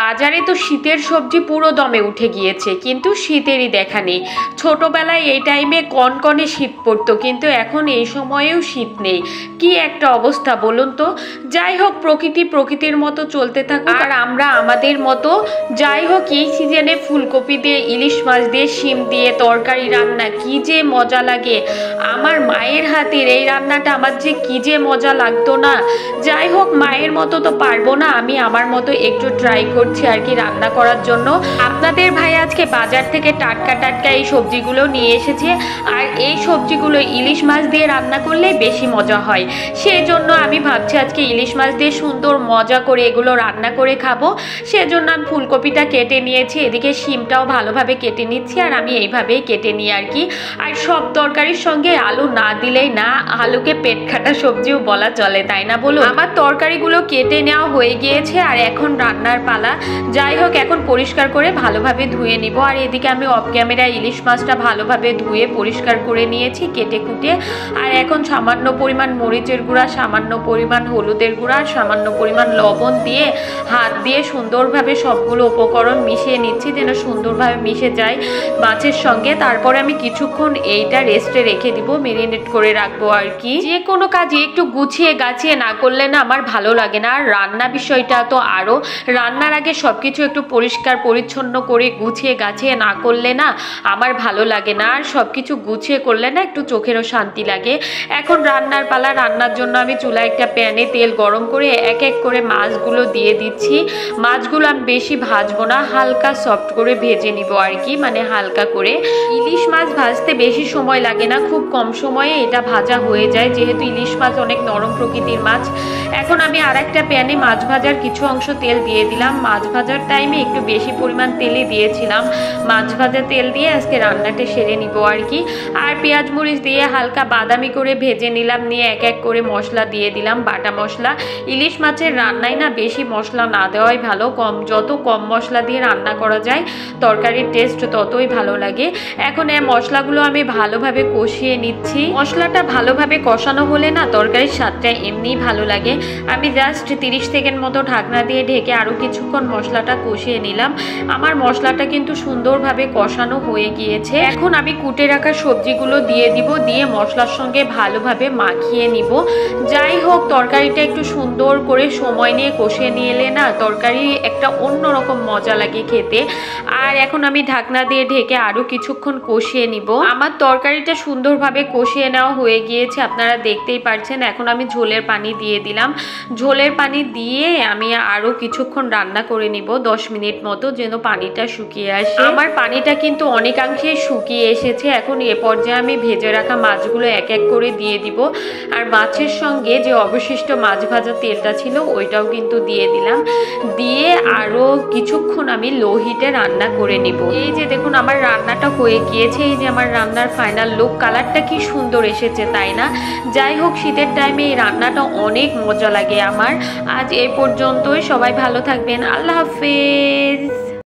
বাজারে তো শীতের সবজি পুরো দমে উঠে গিয়েছে, কিন্তু শীতেরই দেখা নেই। ছোটবেলায় এই টাইমে কনকনে শীত পড়তো, কিন্তু এখন এই সময়েও শীত নেই। কি একটা অবস্থা বলুন তো। যাই হোক, প্রকৃতি প্রকৃতির মতো চলতে থাকুক, আর আমরা আমাদের মতো। যাই হোক, এই সিজনে ফুলকপি দিয়ে, ইলিশ মাছ দিয়ে, শিম দিয়ে তরকারি রান্না কি যে মজা লাগে। আমার মায়ের হাতের এই রান্নাটা আমার যে কি যে মজা লাগতো না। যাই হোক, মায়ের মতো তো পারবো না, আমি আমার মতো একটু ট্রাই করছি আর কি রান্না করার জন্য। আপনাদের ভাই আজকে বাজার থেকে টাটকা টাটকা এই সবজিগুলো নিয়ে এসেছে, আর এই সবজিগুলো ইলিশ মাছ দিয়ে রান্না করলে বেশি মজা হয়। সেই জন্য আমি ভাবছি আজকে ইলিশ মাছ দিয়ে সুন্দর মজা করে এগুলো রান্না করে খাবো। সেজন্য আমি ফুলকপিটা কেটে নিয়েছি, এদিকে শিমটাও ভালোভাবে কেটে নিচ্ছি, আর আমি এইভাবেই কেটে নিই আর কি। আর সব তরকারির সঙ্গে আলু না দিলেই না, আলুকে পেট কাটা সবজিও বলা চলে, তাই না বলুন। আমার তরকারিগুলো কেটে নেওয়া হয়ে গিয়েছে, আর এখন রান্নার পালা। যাই হোক, এখন পরিষ্কার করে ভালোভাবে ধুয়ে নিব। আর এদিকে আমি অফ ক্যামেরা ইলিশ মাছটা ভালোভাবে ধুয়ে পরিষ্কার করে নিয়েছি কেটে কুটে। আর এখন সামান্য পরিমাণ মরিচের গুঁড়া, সামান্য পরিমাণ হলুদের গুঁড়া, সামান্য পরিমাণ লবণ দিয়ে হাত দিয়ে সুন্দরভাবে সবগুলো উপকরণ মিশিয়ে নিচ্ছি, যেন সুন্দরভাবে মিশে যায় মাছের সঙ্গে। তারপরে আমি কিছুক্ষণ এইটা রেস্টে রেখে দিব, মেরিনেট করে রাখবো আর কি। যে কোনো কাজে একটু গুছিয়ে গাছিয়ে না করলে না আমার ভালো লাগে না। আর রান্না বিষয়টা তো আরও, রান্নার আগে সব কিছু একটু পরিষ্কার পরিচ্ছন্ন করে গুছিয়ে গাছিয়ে না করলে না আমার ভালো লাগে না। আর সব কিছু গুছিয়ে করলে না একটু চোখেরও শান্তি লাগে। এখন রান্নার পালা। রান্নার জন্য আমি চুলায় একটা প্যানে তেল গরম করে এক এক করে মাছগুলো দিয়ে দিচ্ছি। মাছগুলো আমি বেশি ভাজবো না, হালকা সফট করে ভেজে নিব আর কি, মানে হালকা করে। ইলিশ মাছ ভাজতে বেশি সময় লাগে না, খুব কম সময়ে এটা ভাজা হয়ে যায়, যেহেতু ইলিশ মাছ অনেক নরম প্রকৃতির মাছ। এখন আমি আর একটা প্যানে মাছ ভাজার কিছু অংশ তেল দিয়ে দিলাম। মাছ ভাজার টাইমে একটু বেশি পরিমাণ তেলই দিয়েছিলাম। মাছ ভাজা তেল দিয়ে আজকে রান্নাটা সেরে নিব আর কি। আর পেঁয়াজ মরিচ দিয়ে হালকা বাদামি করে ভেজে নিলাম, নিয়ে এক এক করে মশলা দিয়ে দিলাম, বাটা মশলা। ইলিশ মাছের রান্নায় না বেশি মশলা না দেওয়াই ভালো, যত কম মশলা দিয়ে রান্না করা যায় তরকারির টেস্ট ততই ভালো লাগে। এখন এই মশলাগুলো আমি ভালোভাবে কষিয়ে নিচ্ছি। মশলাটা ভালোভাবে কষানো হলে না তরকারির স্বাদটা এমনিই ভালো লাগে। আমি জাস্ট 30 সেকেন্ড মতো ঢাকনা দিয়ে ঢেকে আরও কিছুক্ষণ মশলাটা কষিয়ে নিলাম। আমার মশলাটা কিন্তু সুন্দরভাবে কষানো হয়ে গিয়েছে। এখন আমি কুটে রাখা সবজিগুলো দিয়ে দিব, দিয়ে মশলার সঙ্গে ভালোভাবে মাখিয়ে নিব। যাই হোক, তরকারিটা একটু সুন্দর করে সময় নিয়ে কষিয়ে নিলে না তরকারি একটা অন্যরকম মজা লাগে খেতে। আর এখন আমি ঢাকনা দিয়ে ঢেকে আরও কিছুক্ষণ কষিয়ে নিব। আমার তরকারিটা সুন্দরভাবে কষিয়ে নেওয়া হয়ে গিয়েছে, আপনারা দেখতেই পাচ্ছেন। এখন আমি ঝোলের পানি দিয়ে দিলাম। ঝোলের পানি দিয়ে আমি আরও কিছুক্ষণ রান্না করে নিব, 10 মিনিট মতো, যেন পানিটা শুকিয়ে আসে। আমার পানিটা কিন্তু অনেকাংশে শুকিয়ে এসেছে। এখন এ পর্যায়ে আমি ভেজে রাখা মাছগুলো এক এক করে দিয়ে দিব। আর মাছের সঙ্গে যে অবশিষ্ট মাছ ভাজা তেলটা ছিল ওইটাও কিন্তু দিয়ে দিলাম। দিয়ে আরও কিছুক্ষণ আমি লো হিটে রান্না করে নিব। এই যে দেখুন আমার রান্নাটা হয়ে গিয়েছে। এই যে আমার রান্নার ফাইনাল লুক, কালারটা কি সুন্দর এসেছে, তাই না? যাই হোক, শীতের টাইমে এই রান্নাটা অনেক মজা লাগে আমার। আজ এই পর্যন্তই, সবাই ভালো থাকবেন, আল্লাহ হাফেজ।